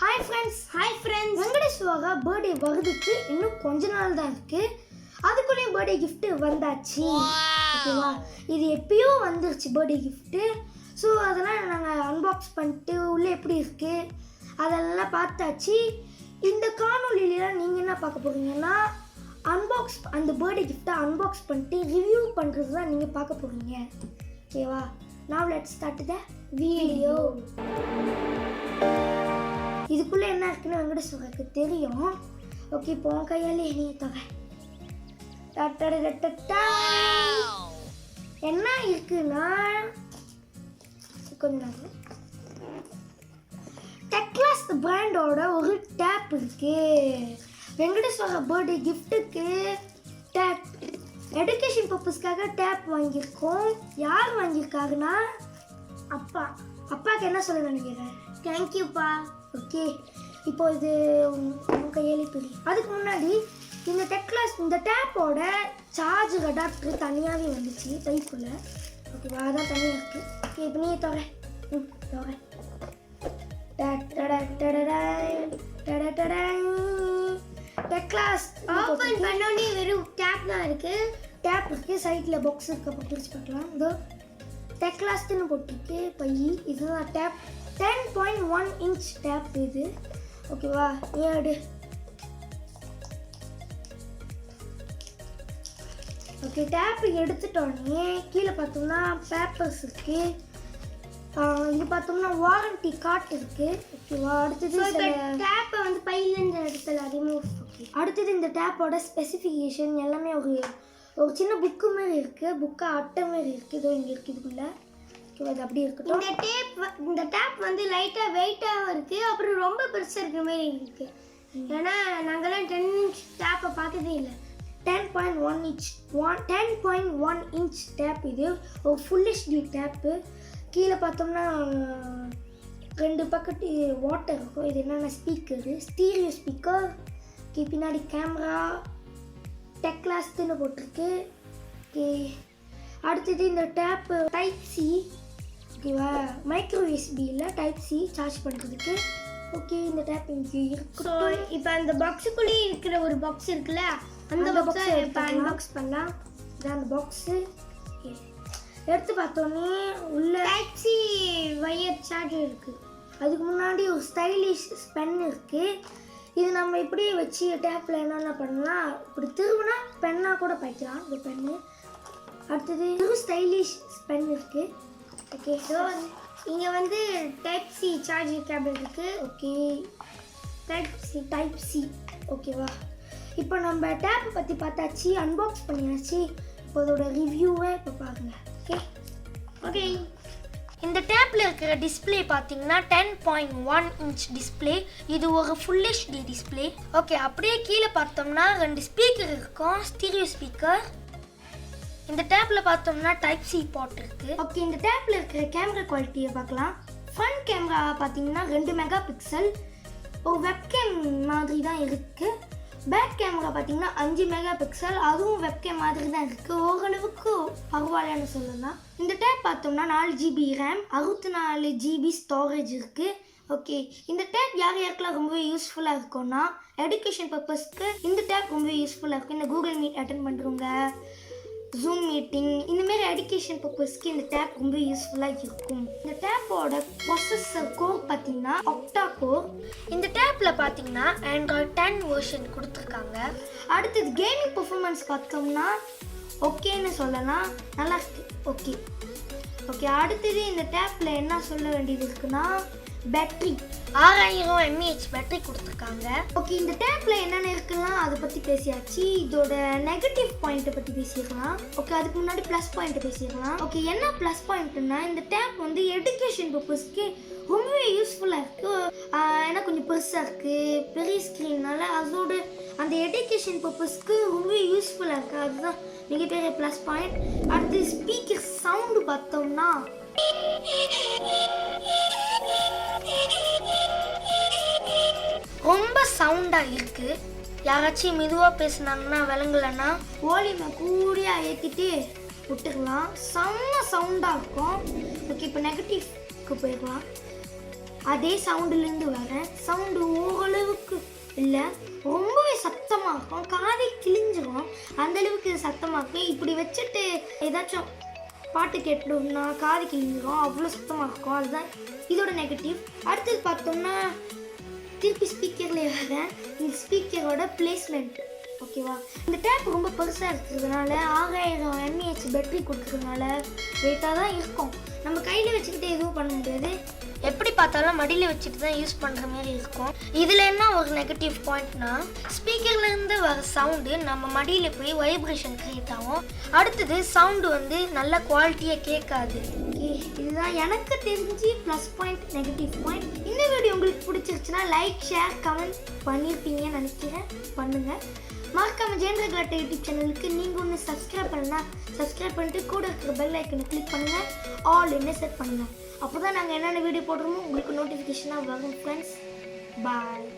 Hi friends Venkateswara birthday வருதுக்கு இன்னும் கொஞ்ச நாள் தான் இருக்குது. அதுக்குள்ளேயும் பர்த்டே கிஃப்ட்டு வந்தாச்சு. ஓகேவா, இது எப்பயோ வந்துருச்சு பர்த்டே கிஃப்ட்டு. ஸோ அதெல்லாம் நாங்கள் அன்பாக்ஸ் பண்ணிட்டு உள்ளே எப்படி இருக்குது அதெல்லாம் பார்த்தாச்சு. இந்த காணொலியிலாம் நீங்கள் என்ன பார்க்க போகிறீங்கன்னா அந்த பர்த்டே கிஃப்ட்டை அன்பாக்ஸ் பண்ணிட்டு ரிவ்யூ பண்ணுறது தான் நீங்கள் பார்க்க போகிறீங்க. ஓகேவா, now let's start the video. இதுக்குள்ளே என்ன இருக்குன்னு வெங்கடேஸ்வரருக்கு தெரியும். ஓகே, இப்போ உன் கையால் எண்ணிய தொகை என்ன இருக்குன்னா கொஞ்சம் டெக்லாஸ் பிராண்டோட ஒரு டேப் இருக்கு. வெங்கடேஸ்வரா பர்த்டே கிஃப்ட்டுக்கு டேப் எடுகேஷன் பர்பஸ்க்காக டேப் வாங்கியிருக்கோம். யார் வாங்கியிருக்காருன்னா அப்பாவுக்கு என்ன சொல்ல நினைக்கிறேன்? தேங்க்யூப்பா. ஓகே, இப்போ இது உங்கள் கையாலே தெரியும். அதுக்கு முன்னாடி இந்த டேப்போட சார்ஜர் அடாப்டர் தனியாகவே வந்துச்சு டைப்புள்ள. ஓகேவா, அதான் தனியாக இருக்குது. ஓகே, இப்போ நீ தொகை டெக்லாஸ் ஓப்பன் பண்ணோடனே வெறும் டேப் தான் இருக்குது. டேப் இருக்குது, சைடில் பாக்ஸ் இருக்க பிரிச்சு பார்க்கலாம். இதோ டெக்லாஸ்ன்னு போட்டிருக்கு பை. இதுதான் டேப் 10.1 inch டேப் இது. ஓகேவா, ஏடு. ஓகே, டேப் எடுத்துட்டோடனே கீழே பார்த்தோம்னா பேப்பர்ஸ் இருக்கு. இது பார்த்தோம்னா வாரண்டி கார்டு இருக்கு. ஓகேவா, அடுத்தது டேப்பை வந்து பையிலேருந்து இடத்துல ரிமூவ். ஓகே, அடுத்தது இந்த டேப்போட ஸ்பெசிஃபிகேஷன் எல்லாமே ஒரு சின்ன புக்கு மாதிரி இருக்குது. புக்கை அட்டை மாதிரி இருக்குது. இதோ இங்கே இருக்குது இதுக்குள்ளே. ஓகேவா, அது அப்படி இருக்கட்டும். இந்த டேப் வந்து லைட்டாக வெயிட்டாகவும் இருக்குது, அப்புறம் ரொம்ப பெருசாக இருக்கிற மாதிரி இருக்குது. ஏன்னா நாங்கள்லாம் 10 inch டேப்பை பார்த்ததே இல்லை. 10.1 inch டேப். இது ஒரு ஃபுல் HD டேப்பு. கீழே பார்த்தோம்னா 2 பக்கெட்டு வாட்டர் இருக்கும். இது என்னென்ன ஸ்பீக்கரு, ஸ்டீரியோ ஸ்பீக்கர். பின்னாடி கேமரா டெக்லாஸ்ன்னு போட்டிருக்கு. ஓகே, அடுத்தது இந்த டேப்பு டைப் சி. ஓகேவா, மைக்ரோ யூஎஸ்பியில் டைப் சி சார்ஜ் பண்ணுறதுக்கு. ஓகே, இந்த டேப் இங்கே இருக்கு. இப்போ அந்த பாக்ஸுக்குள்ளேயே இருக்கிற ஒரு பாக்ஸ் இருக்குல்ல, அந்த பாக்ஸை இப்போ அன்பாக்ஸ் பண்ணலாம். இதான் அந்த பாக்ஸு. ஓகே, எடுத்து பார்த்தோன்னே உள்ள டைப் சி வயர் சார்ஜர் இருக்குது. அதுக்கு முன்னாடி ஒரு ஸ்டைலிஷ் பென் இருக்குது. இது நம்ம இப்படியே வச்சு டேப்பில் என்னென்ன பண்ணலாம், இப்படி திரும்பினா பென்னாக கூட பாய்க்கலாம் இந்த பென்னு. அடுத்தது ஒரு ஸ்டைலிஷ் பென் இருக்குது. ஓகே, ஸோ இங்கே வந்து டைப் சி சார்ஜர் கேபிள் இருக்குது. Okay, type C. ஓகேவா, இப்போ நம்ம டேப்பை பற்றி பார்த்தாச்சு, அன்பாக்ஸ் பண்ணியாச்சு. இப்போ அதோட ரிவ்யூவை இப்போ பாருங்கள். ஓகே, இந்த டேப்பில் இருக்கிற டிஸ்பிளே பார்த்தீங்கன்னா 10.1 inch டிஸ்பிளே. இது ஒரு ஃபுல் HD டிஸ்பிளே. ஓகே, அப்படியே கீழே பார்த்தோம்னா 2 ஸ்பீக்கர் இருக்கும், ஸ்டீரியோ ஸ்பீக்கர். இந்த டேப்பில் பார்த்தோம்னா டைப் சி போர்ட் இருக்குது. ஓகே, இந்த டேப்பில் இருக்கிற கேமரா குவாலிட்டியை பார்க்கலாம். ஃப்ரண்ட் கேமரா பார்த்தீங்கன்னா 2 மெகா பிக்சல், ஒரு வெப்கேம் மாதிரி தான் இருக்குது. பேக் கேமரா பார்த்தீங்கன்னா 5 மெகா பிக்சல், அதுவும் வெப்கேம் மாதிரி தான் இருக்குது. ஓரளவுக்கு பரவாயில்லன்னு சொல்லலாம். இந்த டேப் பார்த்தோம்னா 4 GB RAM, 64 GB ஸ்டோரேஜ் இருக்குது. ஓகே, இந்த டேப் யாருக்கெல்லாம் ரொம்பவே யூஸ்ஃபுல்லாக இருக்கும்னா எடுகேஷன் பர்பஸ்க்கு இந்த டேப் ரொம்பவே யூஸ்ஃபுல்லாக இருக்கும். இந்த கூகுள் மீட் அட்டென்ட் பண்ணுறவங்க, ஜூம் மீட்டிங், இந்தமாரி எடுகேஷன் பர்பஸ்க்கு இந்த டேப் ரொம்ப யூஸ்ஃபுல்லாக இருக்கும். இந்த டேப்போட ப்ராசஸர் கோர் பார்த்தீங்கன்னா ஒக்டா கோர். இந்த டேப்பில் பார்த்தீங்கன்னா ஆண்ட்ராய்ட் 10 வெர்ஷன் கொடுத்துருக்காங்க. அடுத்தது கேமிங் பெர்ஃபார்மன்ஸ் பார்த்தோம்னா ஓகேன்னு சொல்லலாம், நல்லா இருக்கு. ஓகே, அடுத்தது இந்த டேப்பில் என்ன சொல்ல வேண்டியது இருக்குன்னா பேட்டரி 6000 mAh பேட்டரி கொடுத்துருக்காங்க. ஓகே, இந்த டேப்பில் என்னென்ன இருக்குன்னா அதை பற்றி பேசியாச்சு. இதோட நெகட்டிவ் பாயிண்ட்டை பற்றி பேசிடலாம். ஓகே, அதுக்கு முன்னாடி ப்ளஸ் பாயிண்ட்டை பேசிடலாம். ஓகே, என்ன ப்ளஸ் பாயிண்ட்னா இந்த டேப் வந்து எடுகேஷன் பர்பஸ்க்கு ரொம்பவே யூஸ்ஃபுல்லாக இருக்குது. ஏன்னா கொஞ்சம் பெருசாக இருக்குது, பெரிய ஸ்க்ரீன்னால அதோட அந்த எடுகேஷன் பர்பஸ்க்கு ரொம்பவே யூஸ்ஃபுல்லாக இருக்குது. அதுதான் மிகப்பெரிய ப்ளஸ் பாயிண்ட். அடுத்து ஸ்பீக்கர் சவுண்டு பார்த்தோம்னா ரொம்ப சவுண்டாக இருக்குது. யாராச்சும் மெதுவாக பேசுனாங்கன்னா விளங்கலைன்னா வால்யூமை கூடியாக ஏற்றிட்டு விட்டுக்கலாம். செம்ம சவுண்டாக இருக்கும். ஓகே, இப்போ நெகட்டிவ்க்கு போயிடலாம். அதே சவுண்டுலேருந்து வர சவுண்டு ஓரளவுக்கு இல்லை, ரொம்பவே சத்தமாக இருக்கும், காதை கிழிஞ்சிரும், அந்தளவுக்கு இது சத்தமாக இருக்கும். இப்படி வச்சுட்டு ஏதாச்சும் பாட்டு கேட்டோம்னா காது கிழிஞ்சிரும், அவ்வளோ சத்தமாக இருக்கும். அதுதான் இதோட நெகட்டிவ். அடுத்தது பார்த்தோம்னா திருப்பி ஸ்பீக்கர்லேயே வரேன். இந்த ஸ்பீக்கரோட பிளேஸ்மெண்ட் ஓகேவா. இந்த டேப் ரொம்ப பெருசாக இருக்கிறதுனால 6000 mAh பேட்டரி கொடுக்குறதுனால வெயிட்டாக தான் இருக்கும். நம்ம கையில் வச்சுக்கிட்டு எதுவும் பண்ண முடியாது. எப்படி பார்த்தாலும் மடியில் வச்சுட்டு தான் யூஸ் பண்ணுற மாதிரி இருக்கும். இதில் என்ன ஒரு நெகட்டிவ் பாயிண்ட்னா ஸ்பீக்கர்லேருந்து வர சவுண்டு நம்ம மடியில் போய் வைப்ரேஷன் க்ரியேட் ஆகும். அடுத்தது சவுண்டு வந்து நல்ல குவாலிட்டியாக கேட்காது. இதுதான் எனக்கு தெரிஞ்சு ப்ளஸ் பாயிண்ட், நெகட்டிவ் பாயிண்ட். இந்த வீடியோ உங்களுக்கு பிடிச்சிருச்சுன்னா லைக், ஷேர், கமெண்ட் பண்ணியிருப்பீங்கன்னு நினைக்கிறேன். பண்ணுங்கள். மறக்காம ஜெயந்திர கலாட்டா யூடியூப் சேனலுக்கு நீங்கள் ஒன்று சப்ஸ்கிரைப் பண்ணலாம். சப்ஸ்கிரைப் பண்ணிட்டு கூட இருக்கிற பெல் ஐக்கனை கிளிக் பண்ணுங்கள், ஆல் என்ன செட் பண்ணுங்கள். அப்போ தான் நாங்கள் என்னென்ன வீடியோ போடுறோமோ உங்களுக்கு நோட்டிஃபிகேஷனாக வரும் ஃப்ரெண்ட்ஸ். பாய்.